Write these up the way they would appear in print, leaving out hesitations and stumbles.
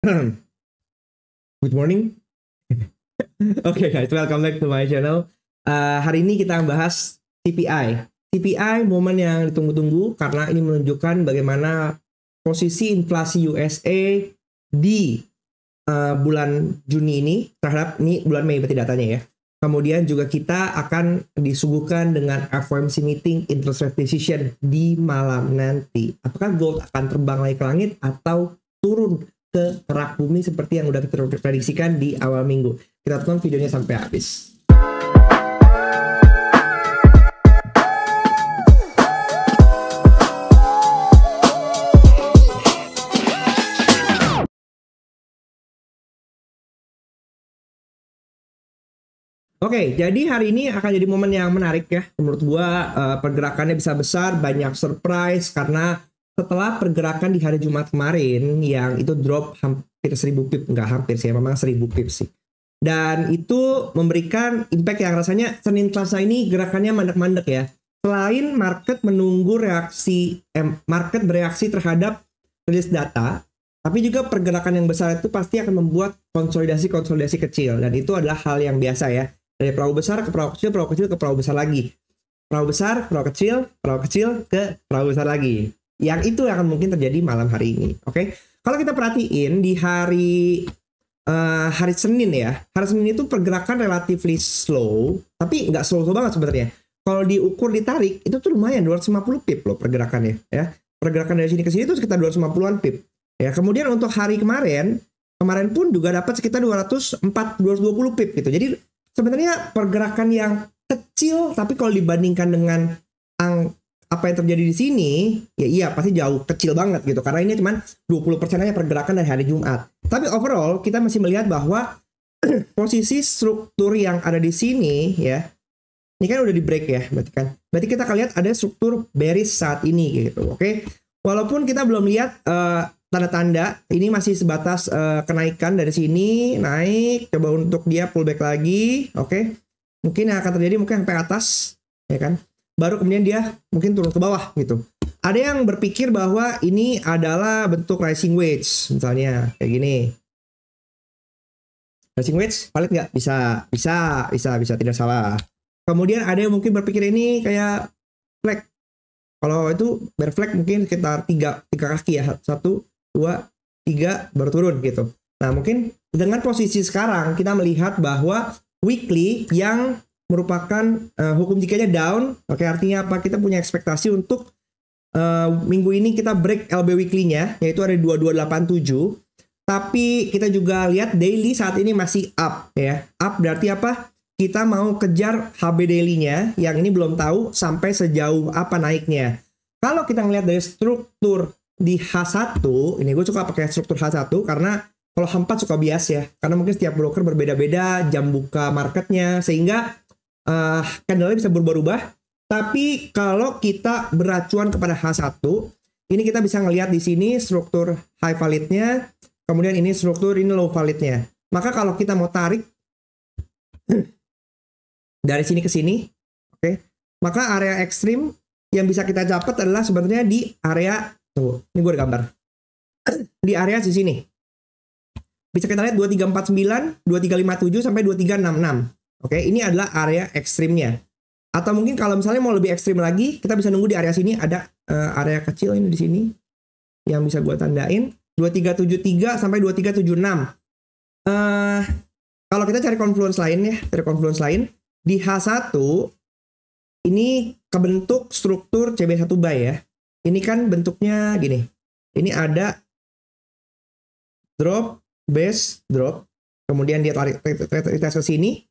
Good morning. Oke guys, welcome back to my channel. Hari ini kita bahas CPI. CPI momen yang ditunggu-tunggu karena ini menunjukkan bagaimana posisi inflasi USA di bulan Juni ini terhadap ini bulan Mei berarti datanya ya. Kemudian juga kita akan disuguhkan dengan FOMC meeting interest rate decision di malam nanti. Apakah gold akan terbang lagi ke langit atau turun ke kerak bumi seperti yang udah kita prediksikan di awal minggu? Kita tonton videonya sampai habis. Oke, jadi hari ini akan jadi momen yang menarik ya. Menurut gua pergerakannya bisa besar, banyak surprise karena setelah pergerakan di hari Jumat kemarin yang itu drop hampir 1000 pip, enggak hampir sih, memang 1000 pip sih. Dan itu memberikan impact yang rasanya Senin Selasa ini gerakannya mandek-mandek ya. Selain market menunggu market bereaksi terhadap rilis data, tapi juga pergerakan yang besar itu pasti akan membuat konsolidasi kecil, dan itu adalah hal yang biasa ya. Dari perahu besar ke perahu kecil ke perahu besar lagi. Perahu besar, perahu kecil ke perahu besar lagi. Yang itu akan mungkin terjadi malam hari ini. Oke. Kalau kita perhatiin di hari Senin ya. Hari Senin itu pergerakan relatively slow, tapi nggak slow banget sebenarnya. Kalau diukur ditarik, itu tuh lumayan 250 pip loh pergerakannya ya. Pergerakan dari sini ke sini itu sekitar 250-an pip. Ya, kemudian untuk hari kemarin pun juga dapat sekitar 220 pip gitu. Jadi sebenarnya pergerakan yang kecil, tapi kalau dibandingkan dengan apa yang terjadi di sini, ya iya pasti jauh kecil banget gitu. Karena ini cuma 20% aja pergerakan dari hari Jumat. Tapi overall kita masih melihat bahwa posisi struktur yang ada di sini ya, ini kan udah di break ya, berarti kan. Berarti kita akan lihat ada struktur bearish saat ini gitu, oke. Walaupun kita belum lihat tanda-tanda ini masih sebatas kenaikan dari sini, naik, coba untuk dia pullback lagi, oke. Mungkin yang akan terjadi mungkin sampai atas, ya kan. Baru kemudian dia mungkin turun ke bawah gitu. Ada yang berpikir bahwa ini adalah bentuk rising wedge, misalnya kayak gini. Rising wedge valid nggak? Bisa, tidak salah. Kemudian ada yang mungkin berpikir ini kayak flag. Kalau itu bear flag mungkin sekitar 3 kaki ya, 1, 2, 3 baru turun gitu. Nah mungkin dengan posisi sekarang kita melihat bahwa weekly yang merupakan hukum jikanya down, oke, artinya apa? Kita punya ekspektasi untuk minggu ini kita break LB weekly-nya, yaitu ada 2287. Tapi kita juga lihat daily saat ini masih up ya. Up berarti apa? Kita mau kejar HB daily-nya, yang ini belum tahu sampai sejauh apa naiknya. Kalau kita ngelihat dari struktur di H1, ini gue suka pakai struktur H1 karena kalau H4 suka bias ya, karena mungkin setiap broker berbeda-beda jam buka marketnya, sehingga candle-nya bisa berubah-ubah. Tapi kalau kita beracuan kepada H1, ini kita bisa ngelihat di sini struktur high valid-nya, kemudian ini struktur ini low valid-nya. Maka kalau kita mau tarik dari sini ke sini, oke, maka area ekstrim yang bisa kita dapat adalah sebenarnya di area, tunggu, ini gue gambar, di area di sini. Bisa kita lihat 2349, 2357 sampai 2366. Oke, ini adalah area ekstrimnya. Atau mungkin kalau misalnya mau lebih ekstrim lagi, kita bisa nunggu di area sini ada area kecil ini di sini yang bisa gue tandain 2373 sampai 2376. Kalau kita cari confluence lain ya, di H1 ini kebentuk struktur CB1 buy ya. Ini kan bentuknya gini. Ini ada drop, base, drop. Kemudian dia tarik retest ke sini.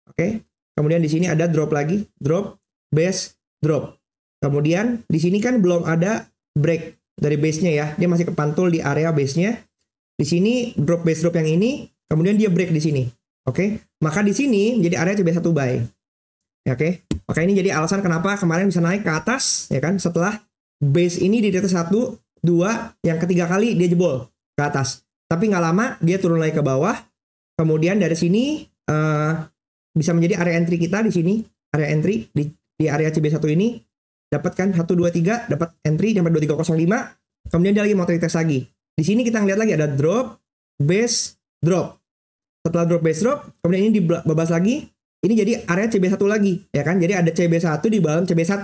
Oke. Kemudian di sini ada drop lagi, drop, base, drop. Kemudian di sini kan belum ada break dari base-nya ya. Dia masih kepantul di area base-nya. Di sini drop base drop yang ini, kemudian dia break di sini. Oke. Maka di sini menjadi area CB1 buy. Ya, oke. Maka ini jadi alasan kenapa kemarin bisa naik ke atas ya kan, setelah base ini di atas 1, 2, yang ketiga kali dia jebol ke atas. Tapi nggak lama dia turun lagi ke bawah. Kemudian dari sini bisa menjadi area entry kita di sini, area entry di area CB1 ini dapatkan 1 2 3, dapat entry sampai 2305. Kemudian dia lagi mau retest lagi. Di sini kita ngeliat lagi ada drop, base drop. Setelah drop base drop, kemudian ini dibahas lagi. Ini jadi area CB1 lagi, ya kan? Jadi ada CB1 di bawah CB1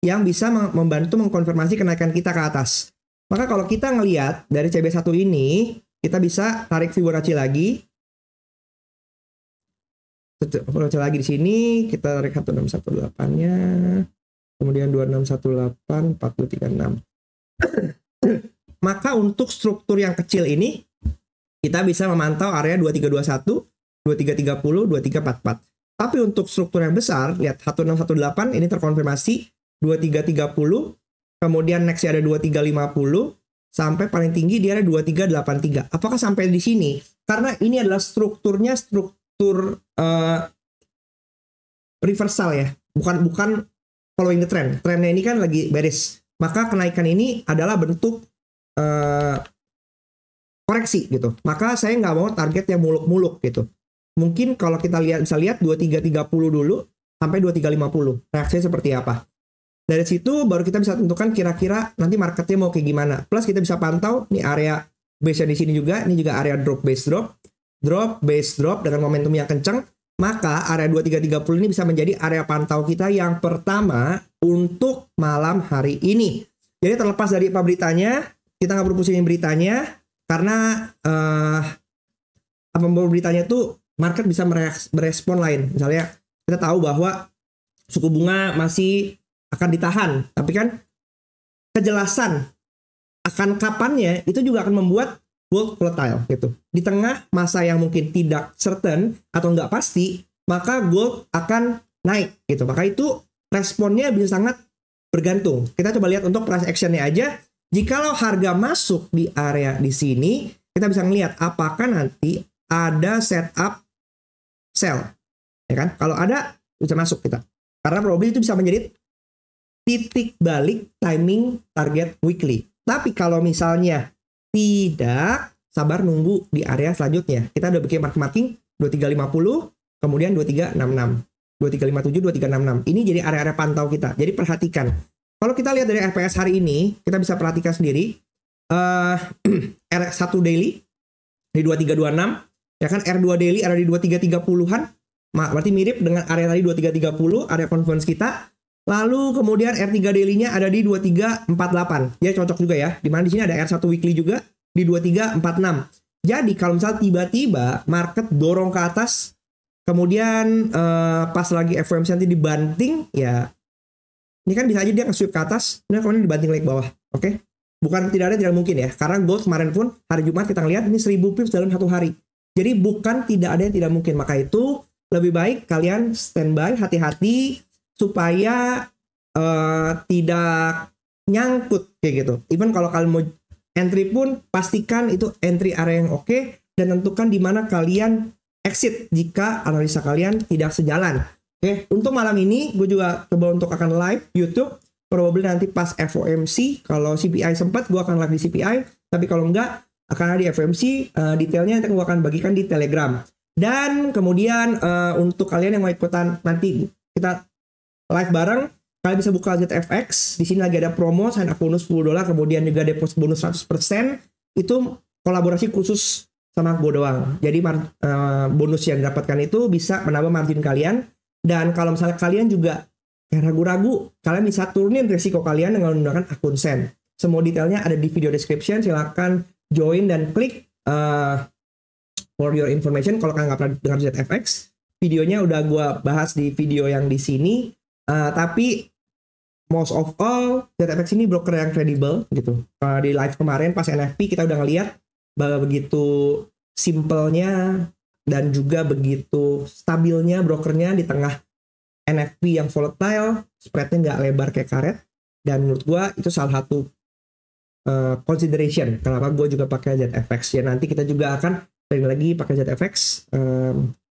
yang bisa membantu mengkonfirmasi kenaikan kita ke atas. Maka kalau kita ngelihat dari CB1 ini, kita bisa tarik Fibonacci lagi. Fibonacci lagi di sini, kita tarik 1618-nya. Kemudian 2618, 4236. Maka untuk struktur yang kecil ini, kita bisa memantau area 2321, 2330, 2344. Tapi untuk struktur yang besar, lihat 1618 ini terkonfirmasi 2330, kemudian next ada 2350, sampai paling tinggi dia ada 2383. Apakah sampai di sini? Karena ini adalah strukturnya struktur reversal ya, bukan following the trend. Trennya ini kan lagi bearish. Maka kenaikan ini adalah bentuk koreksi gitu. Maka saya nggak mau target yang muluk-muluk gitu. Mungkin kalau kita bisa lihat 2330 dulu sampai 2350. Reaksinya seperti apa? Dari situ baru kita bisa tentukan kira-kira nanti marketnya mau kayak gimana. Plus kita bisa pantau nih area base di sini juga. Ini juga area drop base drop. Drop base drop dengan momentum yang kencang. Maka area 2330 ini bisa menjadi area pantau kita yang pertama untuk malam hari ini. Jadi terlepas dari apa beritanya, kita nggak perlu pusingin beritanya. Karena apa beritanya itu market bisa merespon lain. Misalnya kita tahu bahwa suku bunga masih akan ditahan, tapi kan kejelasan akan kapannya itu juga akan membuat gold volatile gitu. Di tengah masa yang mungkin tidak certain atau nggak pasti, maka gold akan naik gitu. Maka itu responnya bisa sangat bergantung. Kita coba lihat untuk price actionnya aja. Jikalau harga masuk di area di sini, kita bisa melihat apakah nanti ada setup sell, ya kan? Kalau ada bisa masuk kita, karena probably itu bisa menjadi titik balik timing target weekly. Tapi kalau misalnya tidak, sabar nunggu di area selanjutnya. Kita udah bikin marking 2350, kemudian 2366, 2357, 2366. Ini jadi area-area pantau kita. Jadi perhatikan. Kalau kita lihat dari RPS hari ini, kita bisa perhatikan sendiri R1 daily di 2326. Ya kan, R2 daily ada di 2330-an. Berarti mirip dengan area tadi 2330, area conference kita. Lalu kemudian R3 daily-nya ada di 2348. Ya cocok juga ya. Dimana di sini ada R1 weekly juga di 2346. Jadi kalau misalnya tiba-tiba market dorong ke atas, kemudian pas lagi FOMC nanti dibanting, ya ini kan bisa aja dia nge-sweep ke atas, kemudian dibanting lagi ke bawah. Oke? Bukan tidak ada, tidak mungkin ya. Karena gold kemarin pun hari Jumat kita lihat ini 1000 pips dalam satu hari. Jadi bukan tidak ada yang tidak mungkin. Maka itu lebih baik kalian standby, hati-hati supaya tidak nyangkut kayak gitu. Even kalau kalian mau entry pun pastikan itu entry area yang oke, dan tentukan di mana kalian exit jika analisa kalian tidak sejalan. Oke, untuk malam ini gue juga coba untuk akan live YouTube. Probably nanti pas FOMC, kalau CPI sempat gue akan live di CPI, tapi kalau enggak akan ada di FOMC, detailnya nanti gue akan bagikan di Telegram. Dan kemudian untuk kalian yang mau ikutan nanti kita live bareng, kalian bisa buka ZFX. Di sini lagi ada promo sign up bonus $10, kemudian juga deposit bonus 100%. Itu kolaborasi khusus sama gue doang. Jadi bonus yang didapatkan itu bisa menambah margin kalian. Dan kalau misalnya kalian juga ragu-ragu, kalian bisa turunin risiko kalian dengan menggunakan akun Send. Semua detailnya ada di video description. Silahkan join dan klik for your information. Kalau kalian nggak pernah dengar ZFX, videonya udah gue bahas di video yang di sini. Tapi most of all, ZFX ini broker yang kredibel gitu. Di live kemarin pas NFP kita udah ngeliat bahwa begitu simpelnya dan juga begitu stabilnya brokernya di tengah NFP yang volatile, spreadnya nggak lebar kayak karet. Dan menurut gue itu salah satu consideration kenapa gue juga pakai ZFX. Ya nanti kita juga akan trading lagi pakai ZFX.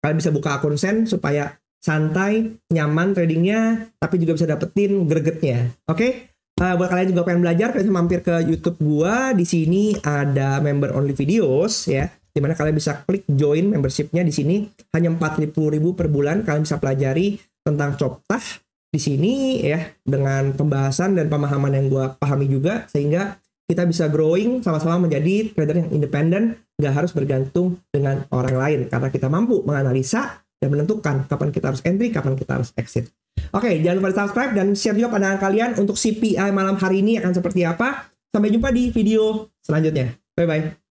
Kalian bisa buka akun Send supaya santai, nyaman tradingnya, tapi juga bisa dapetin gregetnya. Oke? Buat kalian juga pengen belajar, kalian bisa mampir ke YouTube gua. Di sini ada member only videos ya, dimana kalian bisa klik join membershipnya di sini. Hanya 40.000 per bulan, kalian bisa pelajari tentang Choptah di sini ya, dengan pembahasan dan pemahaman yang gua pahami juga, sehingga kita bisa growing sama-sama menjadi trader yang independen, nggak harus bergantung dengan orang lain karena kita mampu menganalisa dan menentukan kapan kita harus entry, kapan kita harus exit. Oke, jangan lupa di subscribe dan share juga pandangan kalian untuk CPI malam hari ini akan seperti apa. Sampai jumpa di video selanjutnya. Bye-bye.